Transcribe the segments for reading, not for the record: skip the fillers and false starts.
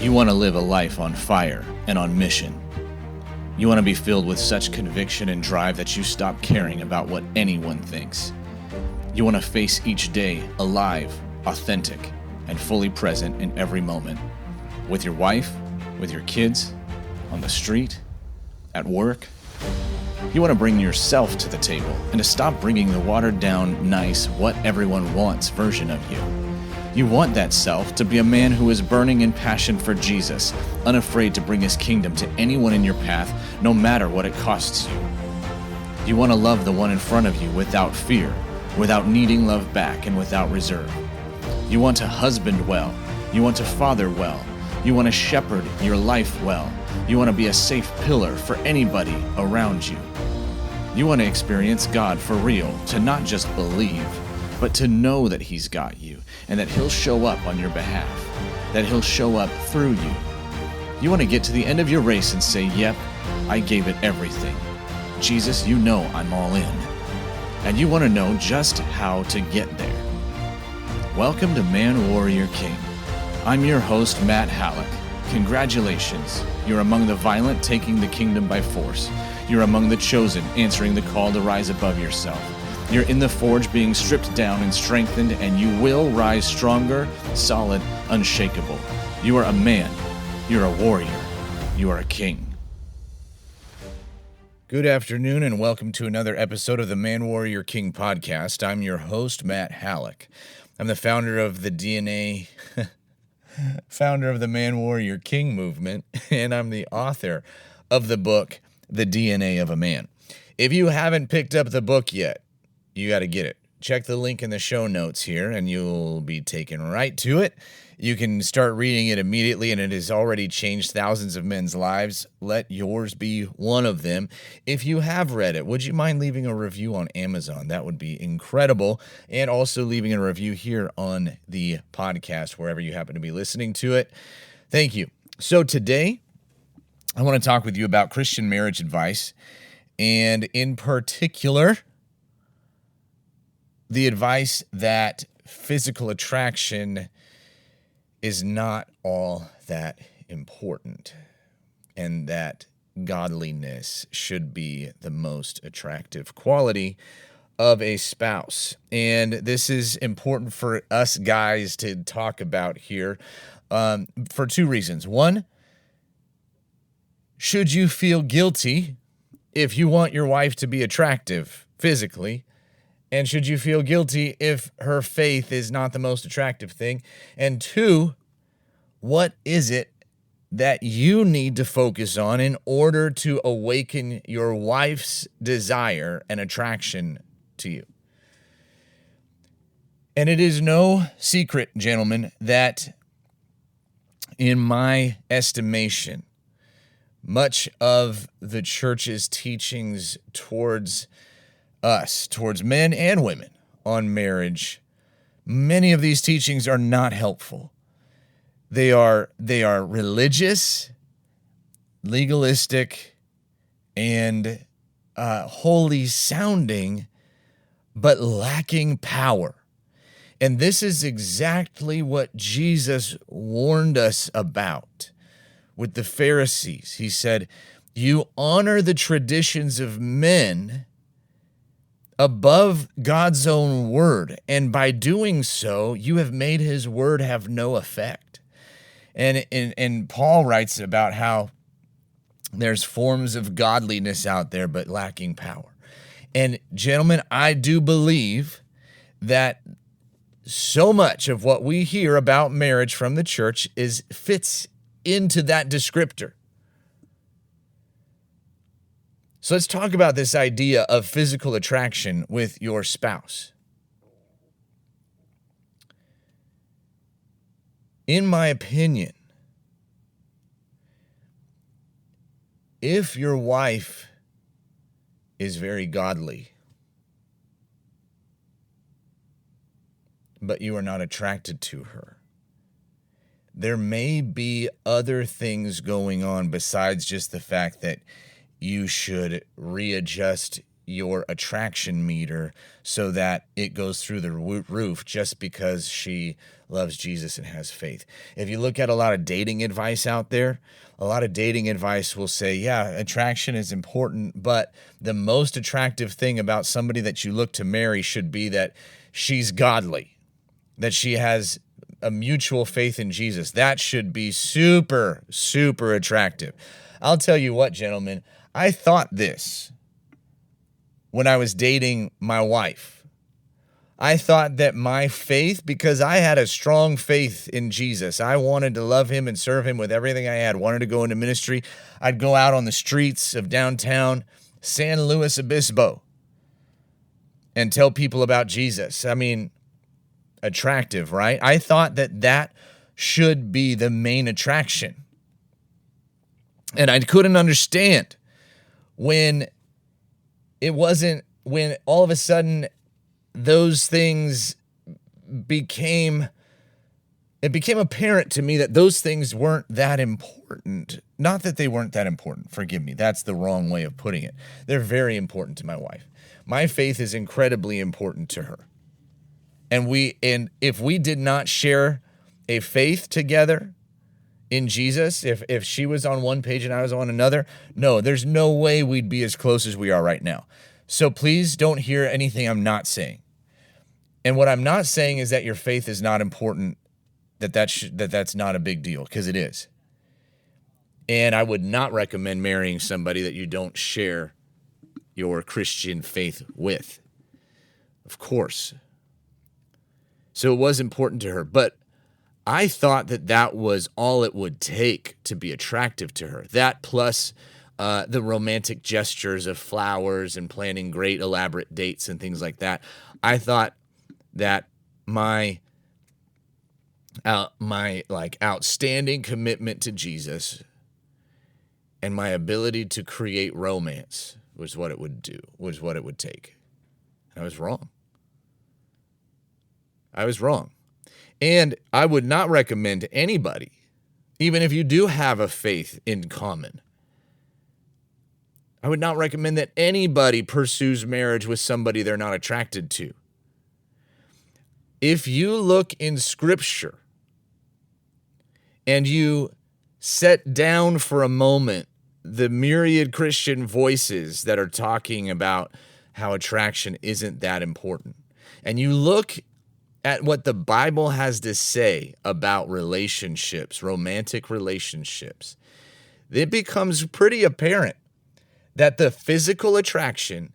You want to live a life on fire and on mission. You want to be filled with such conviction and drive that you stop caring about what anyone thinks. You want to face each day alive, authentic, and fully present in every moment. With your wife, with your kids, on the street, at work. You want to bring yourself to the table and to stop bringing the watered down, nice, what everyone wants version of you. You want that self to be a man who is burning in passion for Jesus, unafraid to bring his kingdom to anyone in your path, no matter what it costs you. You want to love the one in front of you without fear, without needing love back, and without reserve. You want to husband well. You want to father well. You want to shepherd your life well. You want to be a safe pillar for anybody around you. You want to experience God for real, to not just believe, but to know that he's got you and that he'll show up on your behalf, that he'll show up through you. You want to get to the end of your race and say, yep, I gave it everything. Jesus, you know I'm all in. And you want to know just how to get there. Welcome to Man Warrior King. I'm your host, Matt Hallock. Congratulations. You're among the violent taking the kingdom by force. You're among the chosen answering the call to rise above yourself. You're in the forge being stripped down and strengthened, and you will rise stronger, solid, unshakable. You are a man. You're a warrior. You are a king. Good afternoon, and welcome to another episode of the Man Warrior King podcast. I'm your host, Matt Hallock. I'm the founder of the founder of the Man Warrior King movement, and I'm the author of the book, The DNA of a Man. If you haven't picked up the book yet, you got to get it. Check the link in the show notes here, and you'll be taken right to it. You can start reading it immediately, and it has already changed thousands of men's lives. Let yours be one of them. If you have read it, would you mind leaving a review on Amazon? That would be incredible. And also leaving a review here on the podcast, wherever you happen to be listening to it. Thank you. So today, I want to talk with you about Christian marriage advice, and in particular, the advice that physical attraction is not all that important, and that godliness should be the most attractive quality of a spouse. And this is important for us guys to talk about here for two reasons. One, should you feel guilty if you want your wife to be attractive physically? And should you feel guilty if her faith is not the most attractive thing? And two, what is it that you need to focus on in order to awaken your wife's desire and attraction to you? And it is no secret, gentlemen, that in my estimation, much of the church's teachings towards us, towards men and women on marriage, many of these teachings are not helpful. They are religious, legalistic, and holy sounding, but lacking power. And this is exactly what Jesus warned us about with the Pharisees. He said, "You honor the traditions of men above God's own word, and by doing so, you have made his word have no effect." And Paul writes about how there's forms of godliness out there, but lacking power. And gentlemen, I do believe that so much of what we hear about marriage from the church fits into that descriptor. So let's talk about this idea of physical attraction with your spouse. In my opinion, if your wife is very godly, but you are not attracted to her, there may be other things going on besides just the fact that you should readjust your attraction meter so that it goes through the roof just because she loves Jesus and has faith. If you look at a lot of dating advice out there, a lot of dating advice will say, yeah, attraction is important, but the most attractive thing about somebody that you look to marry should be that she's godly, that she has a mutual faith in Jesus. That should be super, super attractive. I'll tell you what, gentlemen, I thought this when I was dating my wife. I thought that my faith, because I had a strong faith in Jesus, I wanted to love him and serve him with everything I had, wanted to go into ministry. I'd go out on the streets of downtown San Luis Obispo and tell people about Jesus. I mean, attractive, right? I thought that that should be the main attraction. And I couldn't understand when it wasn't, when all of a sudden those things became apparent to me that those things weren't that important. Not that they weren't that important. Forgive me. That's the wrong way of putting it. They're very important to my wife. My faith is incredibly important to her. And if we did not share a faith together in Jesus, if she was on one page and I was on another, no, there's no way we'd be as close as we are right now. So please don't hear anything I'm not saying. And what I'm not saying is that your faith is not important, that's not a big deal, because it is. And I would not recommend marrying somebody that you don't share your Christian faith with. Of course. So it was important to her, but I thought that was all it would take to be attractive to her. That plus the romantic gestures of flowers and planning great elaborate dates and things like that. I thought that my outstanding commitment to Jesus and my ability to create romance was what it would take. I was wrong. And I would not recommend to anybody, even if you do have a faith in common, I would not recommend that anybody pursues marriage with somebody they're not attracted to. If you look in Scripture and you set down for a moment the myriad Christian voices that are talking about how attraction isn't that important, and you look at what the Bible has to say about relationships, romantic relationships, it becomes pretty apparent that the physical attraction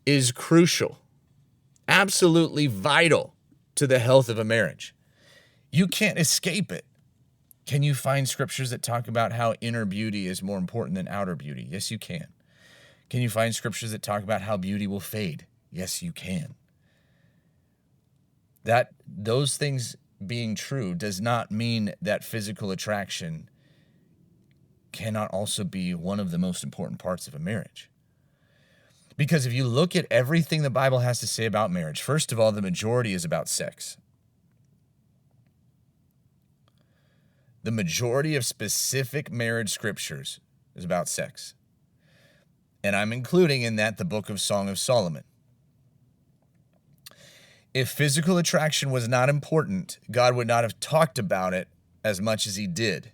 is crucial, absolutely vital to the health of a marriage. You can't escape it. Can you find scriptures that talk about how inner beauty is more important than outer beauty? Yes, you can. Can you find scriptures that talk about how beauty will fade? Yes, you can. That those things being true does not mean that physical attraction cannot also be one of the most important parts of a marriage. Because if you look at everything the Bible has to say about marriage, first of all, the majority is about sex. The majority of specific marriage scriptures is about sex. And I'm including in that the book of Song of Solomon. If physical attraction was not important, God would not have talked about it as much as he did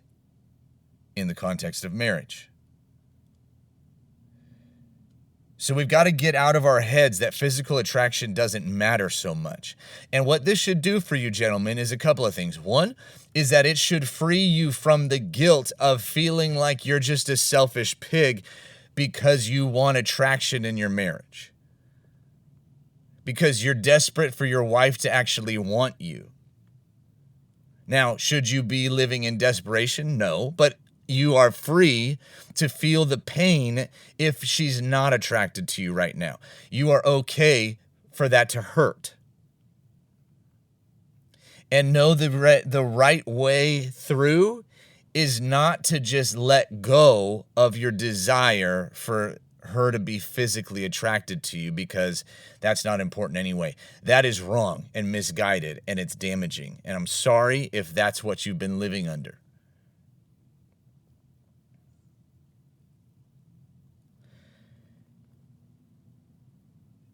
in the context of marriage. So we've got to get out of our heads that physical attraction doesn't matter so much. And what this should do for you, gentlemen, is a couple of things. One is that it should free you from the guilt of feeling like you're just a selfish pig because you want attraction in your marriage. Because you're desperate for your wife to actually want you. Now, should you be living in desperation? No, but you are free to feel the pain if she's not attracted to you right now. You are okay for that to hurt. And know the right way through is not to just let go of your desire for her to be physically attracted to you, because that's not important anyway. That is wrong and misguided, and it's damaging. And I'm sorry if that's what you've been living under.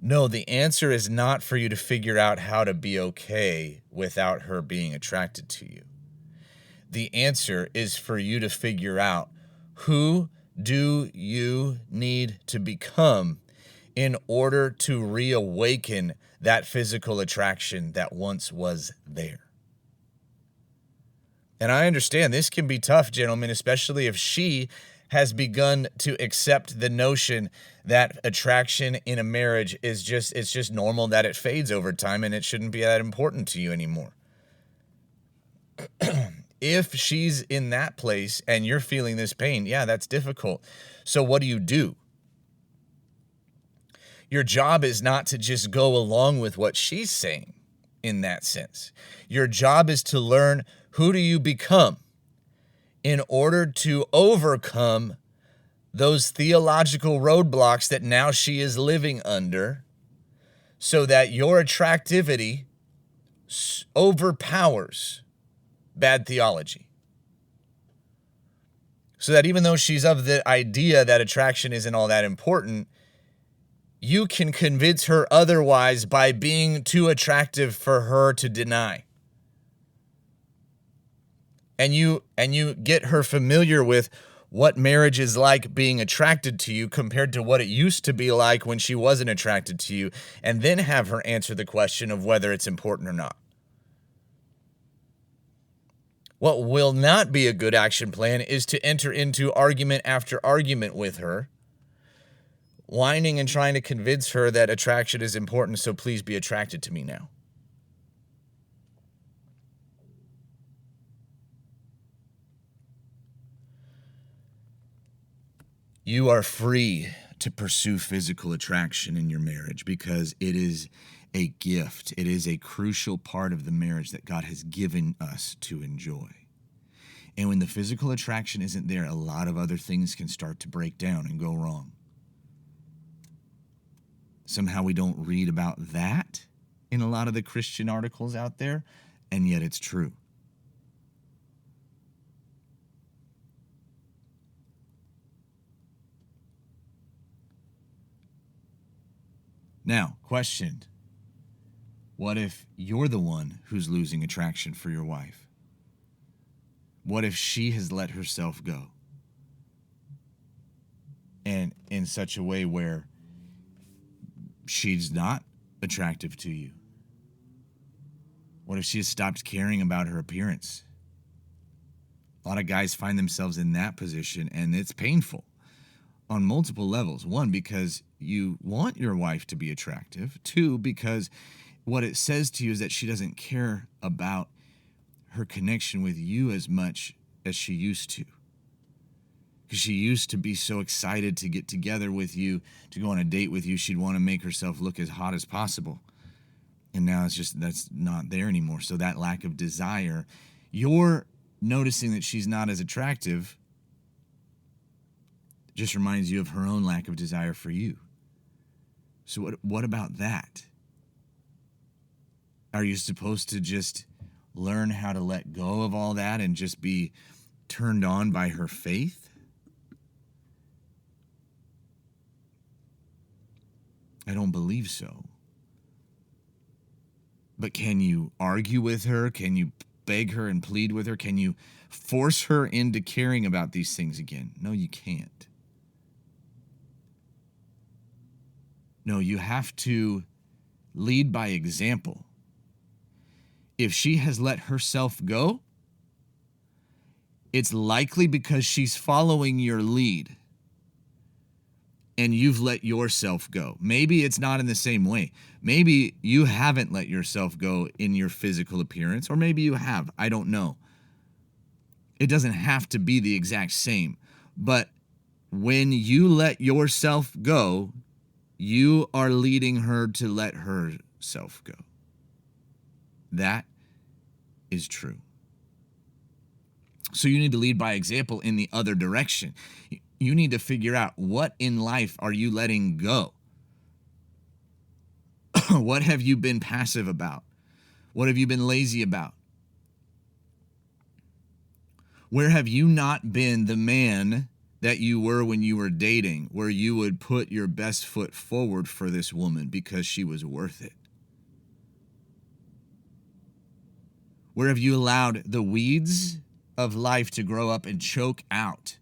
No, the answer is not for you to figure out how to be okay without her being attracted to you. The answer is for you to figure out, who do you need to become in order to reawaken that physical attraction that once was there. And I understand this can be tough, gentlemen, especially if she has begun to accept the notion that attraction in a marriage is just normal, that it fades over time and it shouldn't be that important to you anymore. If she's in that place and you're feeling this pain, yeah, that's difficult. So what do? Your job is not to just go along with what she's saying in that sense. Your job is to learn, who do you become in order to overcome those theological roadblocks that now she is living under, so that your attractivity overpowers bad theology. So that even though she's of the idea that attraction isn't all that important, you can convince her otherwise by being too attractive for her to deny. And you get her familiar with what marriage is like being attracted to you compared to what it used to be like when she wasn't attracted to you, and then have her answer the question of whether it's important or not. What will not be a good action plan is to enter into argument after argument with her, whining and trying to convince her that attraction is important, so please be attracted to me now. You are free to pursue physical attraction in your marriage because it is a gift. It is a crucial part of the marriage that God has given us to enjoy. And when the physical attraction isn't there, a lot of other things can start to break down and go wrong. Somehow we don't read about that in a lot of the Christian articles out there, and yet it's true. Now, question. What if you're the one who's losing attraction for your wife? What if she has let herself go? And in such a way where she's not attractive to you? What if she has stopped caring about her appearance? A lot of guys find themselves in that position, and it's painful on multiple levels. One, because you want your wife to be attractive. Two, because what it says to you is that she doesn't care about her connection with you as much as she used to. Because she used to be so excited to get together with you, to go on a date with you. She'd want to make herself look as hot as possible. And now it's just, that's not there anymore. So that lack of desire, you're noticing that she's not as attractive, just reminds you of her own lack of desire for you. So what about that? Are you supposed to just learn how to let go of all that and just be turned on by her faith? I don't believe so. But can you argue with her? Can you beg her and plead with her? Can you force her into caring about these things again? No, you can't. No, you have to lead by example. If she has let herself go, it's likely because she's following your lead and you've let yourself go. Maybe it's not in the same way. Maybe you haven't let yourself go in your physical appearance, or maybe you have. I don't know. It doesn't have to be the exact same. But when you let yourself go, you are leading her to let herself go. That is true. So you need to lead by example in the other direction. You need to figure out, what in life are you letting go? What have you been passive about? What have you been lazy about? Where have you not been the man that you were when you were dating, where you would put your best foot forward for this woman because she was worth it? Where have you allowed the weeds of life to grow up and choke out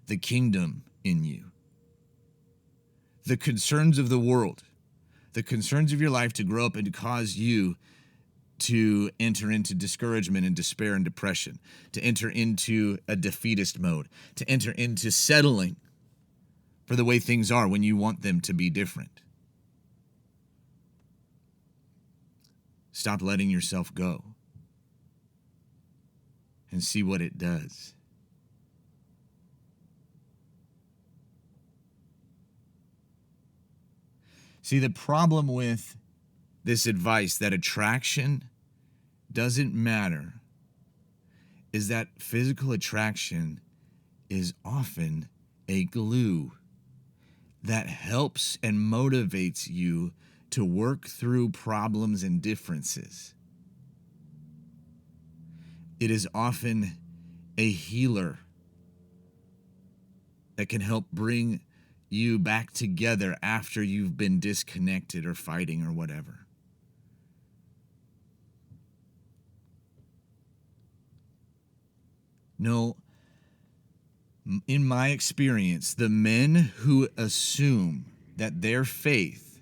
the kingdom in you? The concerns of the world, the concerns of your life to grow up and to cause you to enter into discouragement and despair and depression, to enter into a defeatist mode, to enter into settling for the way things are when you want them to be different. Stop letting yourself go and see what it does. See, the problem with this advice that attraction doesn't matter is that physical attraction is often a glue that helps and motivates you to work through problems and differences. It is often a healer that can help bring you back together after you've been disconnected or fighting or whatever. No, in my experience, the men who assume that their faith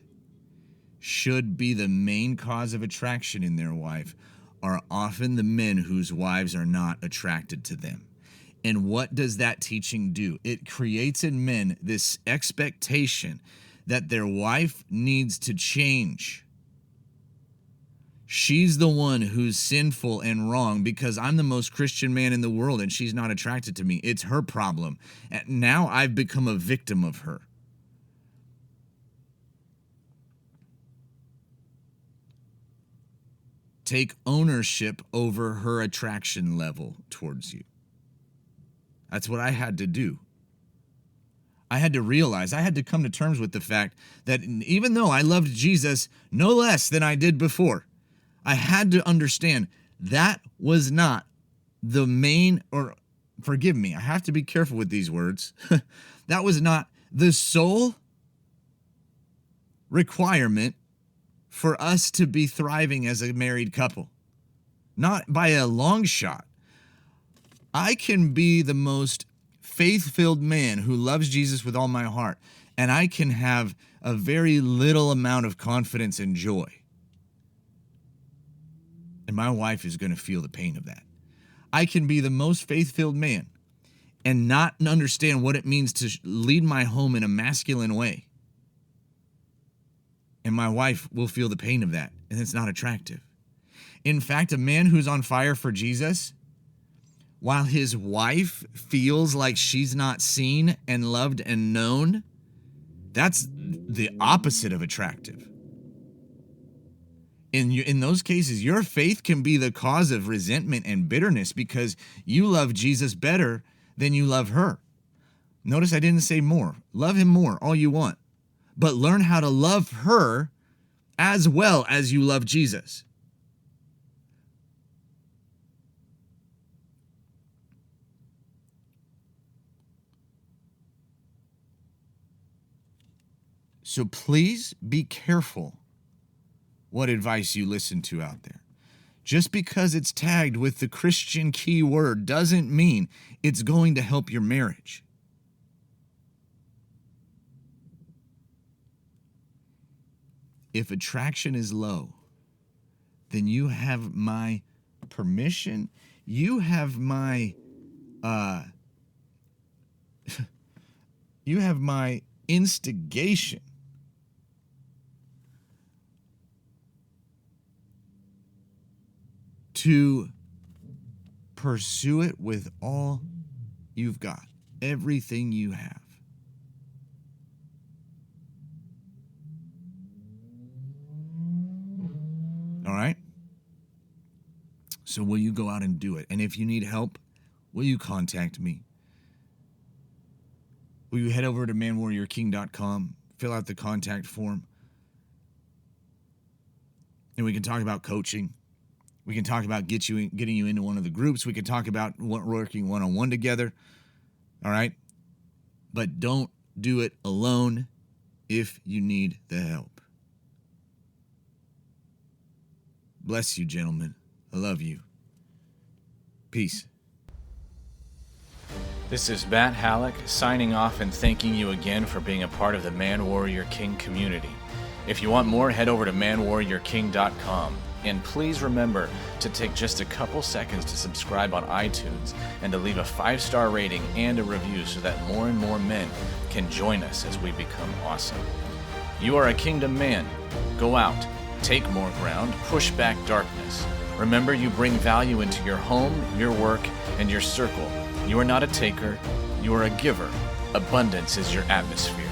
should be the main cause of attraction in their wife are often the men whose wives are not attracted to them. And what does that teaching do? It creates in men this expectation that their wife needs to change. She's the one who's sinful and wrong because I'm the most Christian man in the world and she's not attracted to me. It's her problem. And now I've become a victim of her. Take ownership over her attraction level towards you. That's what I had to do. I had to realize, I had to come to terms with the fact that even though I loved Jesus no less than I did before, I had to understand that was not the main, or forgive me, I have to be careful with these words. That was not the sole requirement for us to be thriving as a married couple. Not by a long shot. I can be the most faith-filled man who loves Jesus with all my heart, and I can have a very little amount of confidence and joy. And my wife is going to feel the pain of that. I can be the most faith-filled man and not understand what it means to lead my home in a masculine way. And my wife will feel the pain of that, and it's not attractive. In fact, a man who's on fire for Jesus, while his wife feels like she's not seen and loved and known, that's the opposite of attractive. In those cases, your faith can be the cause of resentment and bitterness because you love Jesus better than you love her. Notice I didn't say more. Love him more, all you want. But learn how to love her as well as you love Jesus. So please be careful what advice you listen to out there. Just because it's tagged with the Christian key word doesn't mean it's going to help your marriage. If attraction is low, then you have my permission, you have my instigation to pursue it with all you've got, everything you have. All right? So will you go out and do it? And if you need help, will you contact me? Will you head over to manwarriorking.com, fill out the contact form, and we can talk about coaching. We can talk about getting you into one of the groups. We can talk about working one-on-one together. All right? But don't do it alone if you need the help. Bless you, gentlemen. I love you. Peace. This is Matt Hallock signing off and thanking you again for being a part of the Man Warrior King community. If you want more, head over to manwarriorking.com. And please remember to take just a couple seconds to subscribe on iTunes and to leave a 5-star rating and a review so that more and more men can join us as we become awesome. You are a kingdom man. Go out, take more ground, push back darkness. Remember, you bring value into your home, your work, and your circle. You are not a taker, you are a giver. Abundance is your atmosphere.